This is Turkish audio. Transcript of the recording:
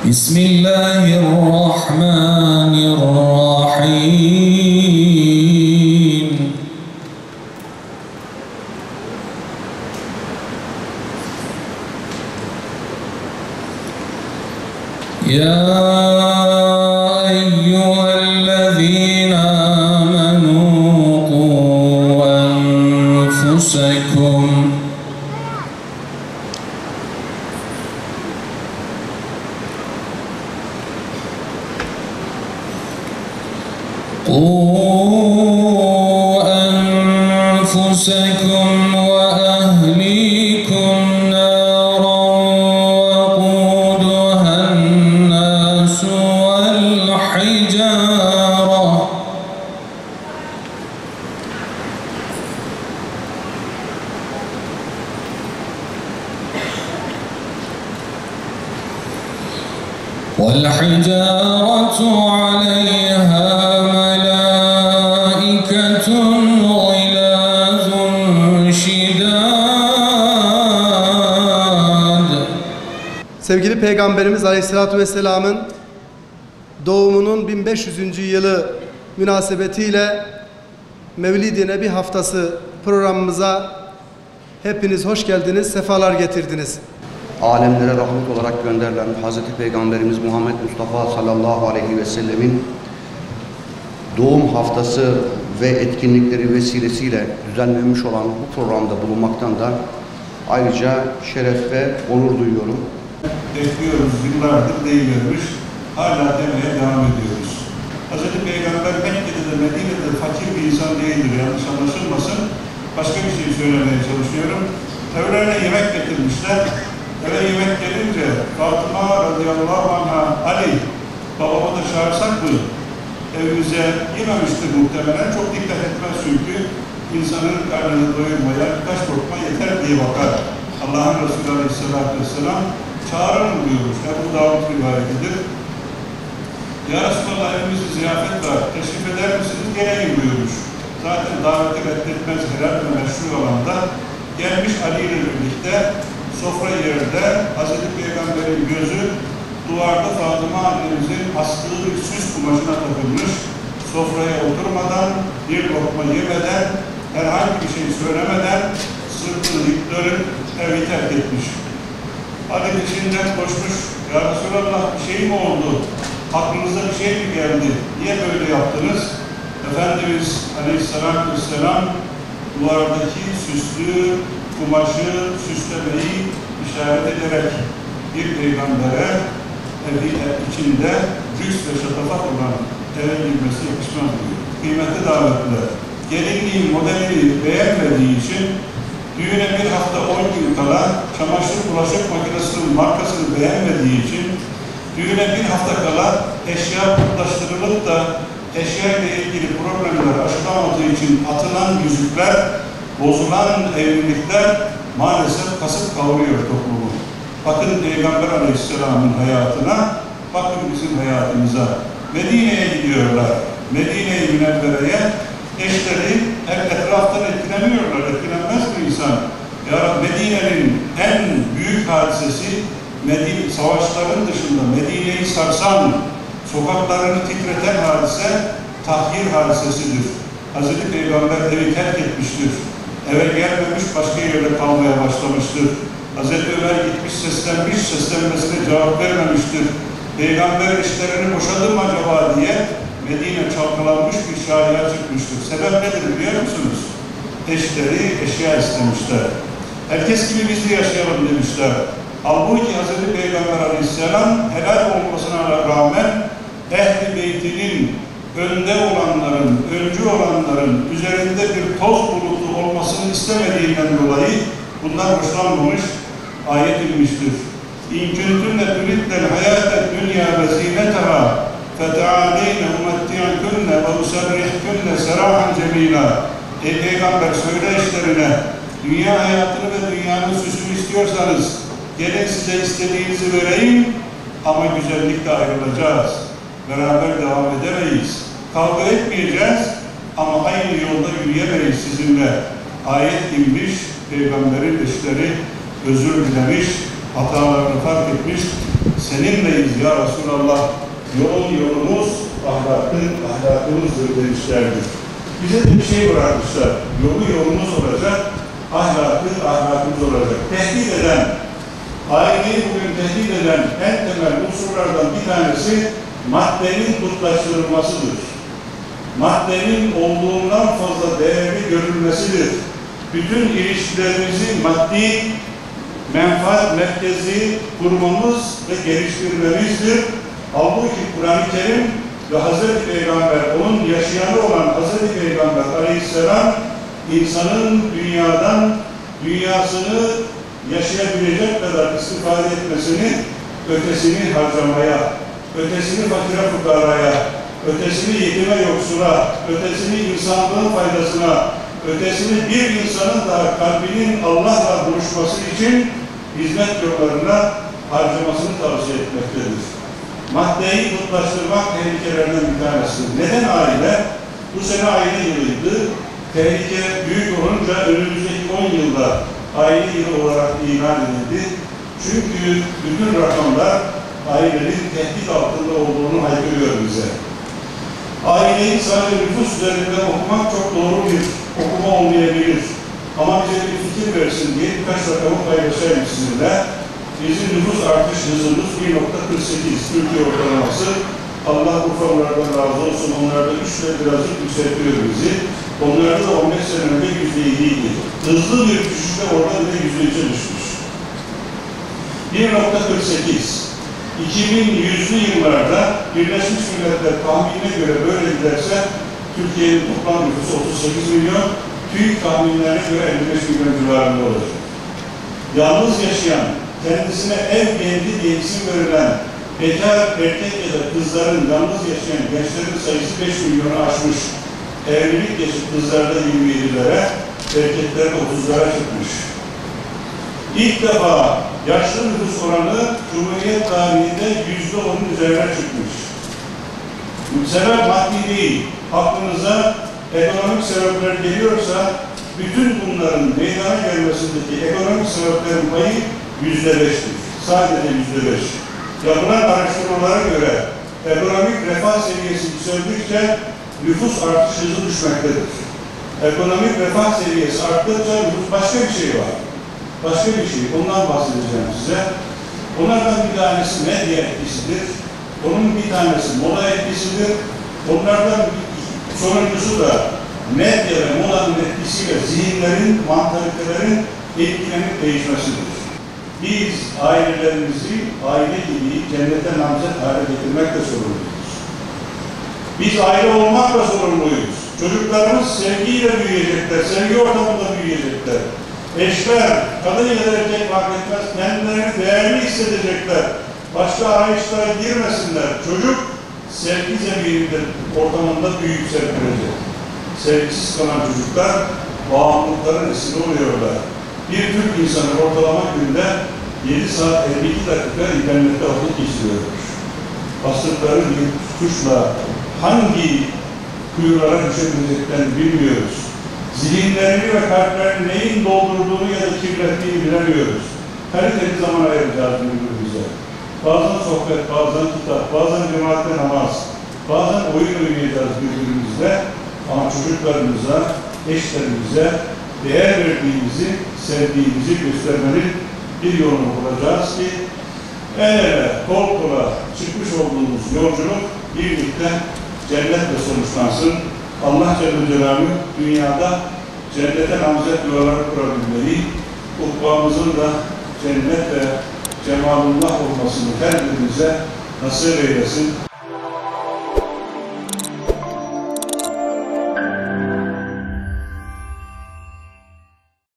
Bismillahirrahmanirrahim. Ya eyyühellezîne âmenû qû enfusekum وأهليكم نارا وقودها الناس والحجارة عليها ملائكة غلاظ شداد. Sevgili Peygamberimiz Aleyhisselatü Vesselam'ın doğumunun 1500. yılı münasebetiyle Mevlid-i Nebi Haftası programımıza hepiniz hoş geldiniz, sefalar getirdiniz. Alemlere rahmet olarak gönderilen Hazreti Peygamberimiz Muhammed Mustafa sallallahu aleyhi ve sellemin doğum haftası ve etkinlikleri vesilesiyle düzenlenmiş olan bu programda bulunmaktan da ayrıca şeref ve onur duyuyorum. Bekliyoruz, yıllardır değilmiş, hala demeye devam ediyoruz. Hazreti Peygamber Mekke'de de Medine'de fakir bir insan değildir, yanlış anlaşılmasın. Başka bir şey söylemeye çalışıyorum. Evlerine yemek getirmişler. Eve yemek gelince Fatıma radıyallahu anh'a Ali, babamı da çağırsak mı? Evimize yememiştir muhtemelen. Çok dikkat etmez çünkü insanın karnını doyurmaya birkaç lokma yeter diye bakar. Allah'ın Resulü aleyhissalatü vesselam çağırın buyurmuş. Ebu Davud rivayetidir. Ya Resulallah, evimizde ziyafet var, teşrif eder misiniz? Geleyim buyurmuş. Zaten daveti reddetmez helal ve meşru alanda gelmiş Ali ile birlikte sofra yerde Hazreti Peygamber'in gözü duvarda Fatıma annemizin astığı bir süs kumaşına takılmış. Sofraya oturmadan, bir lokma yemeden, herhangi bir şey söylemeden sırtını dik dönüp evi terk etmiş. Ali peşinden koşmuş. Ya Resulallah, bir şey mi oldu? Aklınıza bir şey mi geldi? Niye böyle yaptınız? Efendimiz Aleyhisselatü Vesselam duvardaki süslü kumaşı süslemeyi işaret ederek bir peygambere evi içinde lüks ve şatafat olan eve girmesi yakışmaz diyor. Kıymetli davetliler, gelinliğin modelini beğenmediği için düğüne bir hafta 10 gün kala çamaşır bulaşık makinesinin markasını beğenmediği için düğüne bir hafta kala eşya putlaştırılıp da eşya ile ilgili problemler aşılamadığı için atılan yüzükler, bozulan evlilikler maalesef kasıp kavuruyor toplumu. Bakın Peygamber Aleyhisselam'ın hayatına, bakın bizim hayatımıza. Medine'ye gidiyorlar. Medine-i Münevvere'ye eşleri etraftan etkileniyorlar. Etkilenmez mi insan? Ya Medine'nin en büyük hadisesi, savaşların dışında Medine'yi sarsan, sokaklarını titreten hadise, tahhir hadisesidir. Hazreti Peygamber evi terk etmiştir. Eve gelmemiş, başka yerde kalmaya başlamıştır. Hazreti Ömer gitmiş, seslenmiş, seslenmesine cevap vermemiştir. Peygamber işlerini boşadı mı acaba diye Medine çalkalanmış bir şaiya çıkmıştır. Sebep nedir biliyor musunuz? Eşleri eşya istemişler. Herkes gibi biz de yaşayalım demişler. Halbuki Hazreti Peygamber Aleyhisselam helal olmasına rağmen Ehl-i Beyt'inin önde olanların, öncü olanların üzerinde bir toz bulutu olmasını istemediğinden dolayı bundan hoşlanmamış, ayet inmiştir. İn kuntunne turidnel hayâted dünya ve zîneteha feta'aleyne umetti'kunne ve usarrihkunne serahan cemîlâ. Ey Peygamber, söyle eşlerine, dünya hayatını ve dünyanın süsünü istiyorsanız gelin size istediğinizi vereyim ama güzellikle ayrılacağız. Beraber devam edemeyiz. Kavga etmeyeceğiz ama aynı yolda yürüyemeyiz sizinle. ayet inmiş, Peygamberin eşleri özür dilemiş, hatalarını fark etmiş. Seninleyiz ya Resulallah, yolumuz ahlakımızdır demişlerdir. Bize de bir şey bırakmışlar, yolumuz olacak, ahlakımız olacak. Tehdit eden, aileyi bugün tehdit eden en temel unsurlardan bir tanesi maddenin kutlaştırılmasıdır. Maddenin olduğundan fazla değerli görülmesidir. Bütün ilişkilerimizi maddi, menfaat merkezi kurmamız ve geliştirmemizdir. Halbuki Kur'an-ı Kerim ve Hazreti Peygamber, onun yaşayanı olan Hazreti Peygamber Aleyhisselam, insanın dünyasını yaşayabilecek kadar istifade etmesini, ötesini harcamaya, ötesini fakire fukaraya, ötesini yetime yoksula, ötesini insanlığın faydasına, ötesini bir insanın da kalbinin Allah'la buluşması için hizmet yollarına harcamasını tavsiye etmektedir. Maddeyi kutlaştırmak tehlikelerden bir tanesidir. Neden aile? Bu sene aile yılıydı. Tehlike büyük olunca önümüzdeki 10 yılda aile yılı olarak ilan edildi. Çünkü bütün rakamlar ailenin tehdit altında olduğunu haykırıyor bize. Aileyi sadece nüfus üzerinden okumak çok doğru bir okuma olmayabilir. Ama bize bir fikir versin diye birkaç rakamı paylaşayım sizinle. Bizim nüfus artış hızımız 1.48 Türkiye ortalaması. Allah Urfalılardan razı olsun. Onlarda 3'le birazcık yükseltiyor bizi. Onlarda da 15 sene önce %7 idi. Hızlı bir düşüşte orada bile %3'e düşmüş. 1.48 2100'lü yıllarda Birleşmiş Milletler tahminine göre böyle giderse Türkiye'nin toplam nüfusu 38 milyon, TÜİK tahminlerine göre 55 milyon civarında olacak. Yalnız yaşayan, kendisine ev geldi diye isim verilen bekar erkek ya da kızların yalnız yaşayan gençlerin sayısı 5 milyonu aşmış. Evlilik yaşı kızlarda 27'lere, erkeklerde 30'lara çıkmış. İlk defa yaşlı nüfus oranı Cumhuriyet tarihinde %10'un üzerine çıkmış. Sebep maddi değil. Aklınıza ekonomik sebepler geliyorsa bütün bunların meydana gelmesindeki ekonomik sebeplerin payı %5'tir. Sadece %5. Yapılan araştırmalara göre ekonomik refah seviyesi yükseldikçe nüfus artış hızı düşmektedir. Ekonomik refah seviyesi arttıkça başka bir şey var. Başka bir şey. Ondan bahsedeceğim size. Onlardan bir tanesi medya etkisidir. Onun bir tanesi moda etkisidir. Onlardan sonuncusu da medya ve modanın etkisiyle zihinlerin, mantalitelerin etkilenip değişmesidir. Biz ailelerimizi aile gibi cennete namzet hale getirmekle sorumluyuz. Biz aile olmakla sorumluyuz. Çocuklarımız sevgiyle büyüyecekler, sevgi ortamında büyüyecekler. Eşler, kadın ya da erkek fark etmez, kendilerini değerli hissedecekler. Başka arayışlara girmesinler. Çocuk sevgi zemininde, ortamında büyüyüp serpilecek. Sevgisiz kalan çocuklar bağımlılıkların esiri oluyorlar. Bir Türk insanı ortalama günde 7 saat 52 dakika internette vakit geçiriyormuş. Bastıkları bir tuşla hangi kuyulara düşebileceklerini bilmiyoruz. Zihinlerini ve kalplerini neyin doldurduğunu ya da kirlettiğini bilemiyoruz. Kaliteli zaman ayıracağız birbirimize. Bazen sohbet, bazen kitap, bazen cemaatle namaz, bazen oyun oynayacağız birbirimizle. Ama çocuklarımıza, eşlerimize değer verdiğimizi, sevdiğimizi göstermenin bir yolunu bulacağız ki el ele, kol kola çıkmış olduğumuz yolculuk birlikte cennetle sonuçlansın. Allah Celle Celaluhu dünyada cennete namzet yuvalar kurabilmeyi, ukbamızın da cennet ve cemalullah olmasını her birimize nasip eylesin.